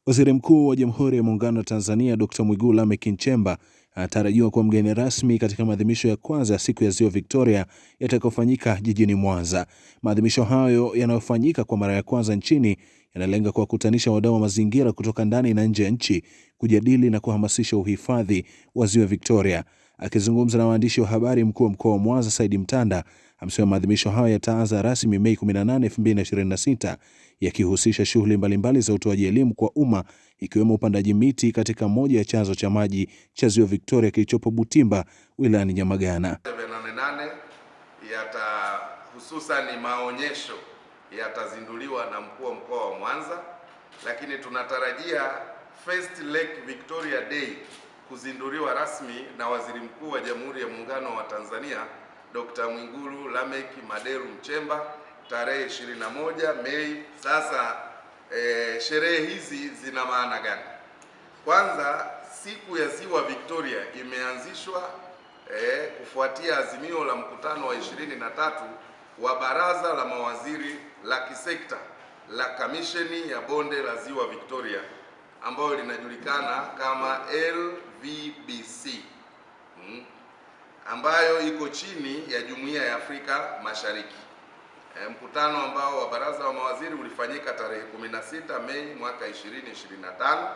Waziri Mkuu wa Jamhuri ya Muungano wa Tanzania Dr. Mwigulu Lameck Nchemba anatarajiwa kuwa mgeni rasmi katika maadhimisho ya kwanza ya siku ya Ziwa Victoria yatakayofanyika jijini Mwanza. Maadhimisho hayo yanayofanyika kwa mara ya kwanza nchini yanalenga kuwakutanisha wadau wa mazingira kutoka ndani na nje ya nchi kujadili na kuhamasisha uhifadhi wa Ziwa Victoria. Akizungumza na waandishi wa habari, mkuu wa mkoa wa Mwanza Said Mtanda amesema maadhimisho hayo yataanza rasmi Mei 18, 2026 yakihusisha shughuli mbalimbali za utoaji elimu kwa umma ikiwemo upandaji miti katika moja ya chanzo cha maji cha Ziwa Victoria kilichopo Butimba wilayani Nyamagana. 88 hususan maonyesho yatazinduliwa na mkuu wa mkoa wa Mwanza, lakini tunatarajia First Lake Victoria Day kuzinduliwa rasmi na Waziri Mkuu wa Jamhuri ya Muungano wa Tanzania Dr. Mwigulu Lameck Madelu Nchemba tarehe 21 Mei. Sasa sherehe hizi zina maana gani? Kwanza, siku ya Ziwa Victoria imeanzishwa kufuatia azimio la mkutano wa 23 wa Baraza la Mawaziri la Kisekta la Kamisheni ya Bonde la Ziwa Victoria ambayo linajulikana kama LVBC ambayo iko chini ya Jumuiya ya Afrika Mashariki. Mkutano ambao wa Baraza la Mawaziri ulifanyika tarehe 16 Mei mwaka 2025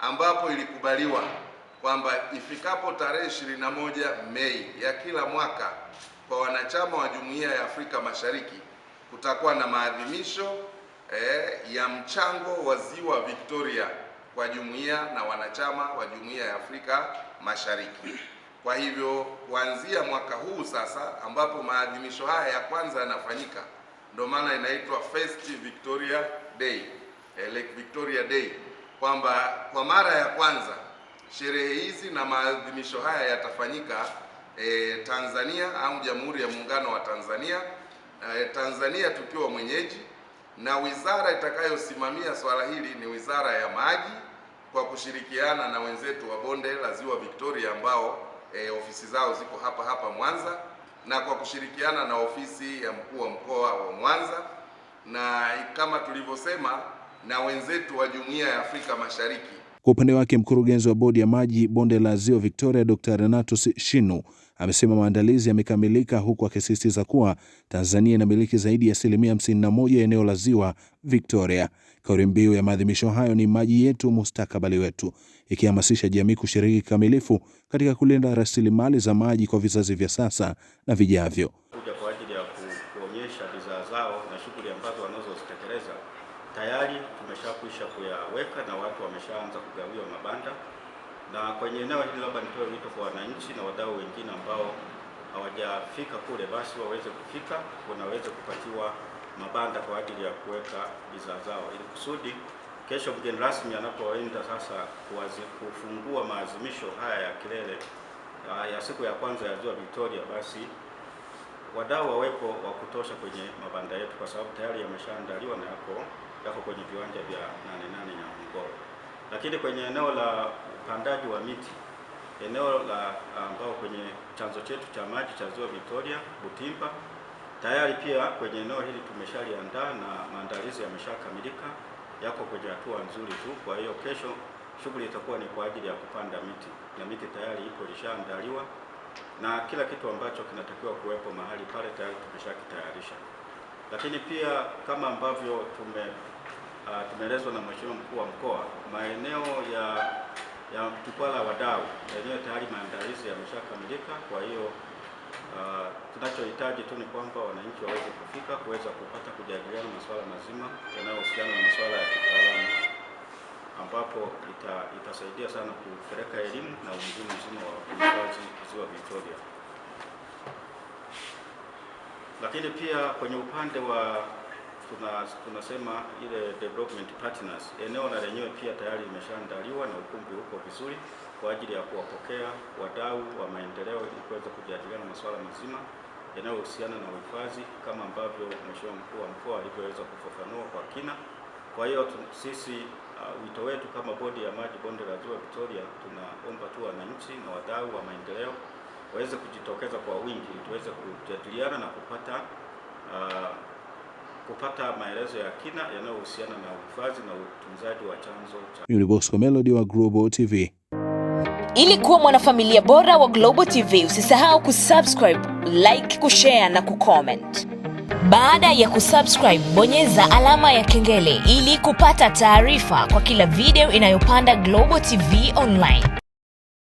ambapo ilikubaliwa kwamba ifikapo tarehe 21 Mei ya kila mwaka kwa wanachama wa Jumuiya ya Afrika Mashariki kutakuwa na maadhimisho ya mchango wa Ziwa Victoria kwa jumuiya na wanachama wa Jumuiya ya Afrika Mashariki. Kwa hivyo kuanzia mwaka huu sasa, ambapo maadhimisho haya ya kwanza yanafanyika, ndio maana inaitwa First Victoria Day, Lake Victoria Day, kwamba kwa mara ya kwanza sherehe hizi na maadhimisho haya yatafanyika Tanzania au Jamhuri ya Muungano wa Tanzania, Tanzania tukiwa mwenyeji, na wizara itakayosimamia swala hili ni Wizara ya Maji kwa kushirikiana na wenzetu wa Bonde la Ziwa Victoria ambao ofisi zao ziko hapa Mwanza, na kwa kushirikiana na ofisi ya mkuu wa mkoa wa Mwanza, na kama tulivyosema na wenzetu wa Jumuiya ya Afrika Mashariki. Kwa upande wake, mkurugenzi wa Bodi ya Maji Bonde la Ziwa Victoria Dr. Renatus Shinu amesema maandalizi yamekamilika, huku akisisitiza kuwa Tanzania inamiliki zaidi ya 51% ya eneo la Ziwa Victoria. Kauli mbiu ya maadhimisho hayo ni maji yetu, mustakabali wetu, ikihamasisha jamii kushiriki kikamilifu katika kulinda rasilimali za maji kwa vizazi vya sasa na vijavyo. Kuja kwa ajili ya kuonyesha bidhaa zao na shughuli ambazo wanazozitekeleza tayari tumeshakwisha kuyaweka na watu wameshaanza kugawiwa mabanda. Na kwenye eneo hili labda nitoe wito kwa wananchi na wadau wengine ambao hawajafika kule, basi waweze kufika, wanaweza kupatiwa mabanda kwa ajili ya kuweka bidhaa zao, ili kusudi kesho mgeni rasmi anapoenda sasa kufungua maadhimisho haya ya kilele ya siku ya kwanza ya Ziwa Victoria, basi wadau wawepo wa kutosha kwenye mabanda yetu, kwa sababu tayari yameshaandaliwa na yako kwenye viwanja vya 88 Nyamagoro. Lakini kwenye eneo la upandaji wa miti, eneo la ambao kwenye chanzo chetu cha maji cha Ziwa Victoria Butimba, tayari pia kwenye eneo hili tumeshaliandaa na maandalizi yameshakamilika, yako kwenye hatua nzuri tu. Kwa hiyo kesho shughuli itakuwa ni kwa ajili ya kupanda miti, na miti tayari ipo ilishaandaliwa, na kila kitu ambacho kinatakiwa kuwepo mahali pale tayari tumeshakitayarisha. Lakini pia kama ambavyo tumeelezwa na Mheshimiwa Mkuu wa Mkoa, maeneo ya jukwaa la wadau yenyewe tayari maandalizi yameshakamilika. Kwa hiyo tunachohitaji tu ni kwamba wananchi waweze kufika kuweza kupata kujadiliana masuala mazima yanayohusiana na masuala ya kitaalamu, ambapo itasaidia sana kupeleka elimu na umuhimu mzima wa uhifadhi Ziwa Victoria. Lakini pia kwenye upande wa tunasema ile development partners, eneo na lenyewe pia tayari limeshaandaliwa na ukumbi uko vizuri kwa ajili ya kuwapokea wadau wa maendeleo ili kuweza kujadiliana masuala mazima yanayohusiana na uhifadhi kama ambavyo Mheshimiwa Mkuu wa Mkoa alivyoweza kufafanua kwa kina. Kwa hiyo sisi wito wetu kama Bodi ya Maji Bonde la Ziwa Victoria, tunaomba tu wananchi na wadau wa maendeleo waweze kujitokeza kwa wingi ili tuweze kujadiliana na kupata kupata maelezo ya kina yanayohusiana na uhifadhi na utunzaji wa chanzo cha. Mimi ni Bosco Melody wa Global TV. Ili kuwa mwanafamilia bora wa Global TV, usisahau kusubscribe, like, kushare na kucomment. Baada ya kusubscribe, bonyeza alama ya kengele ili kupata taarifa kwa kila video inayopanda Global TV Online.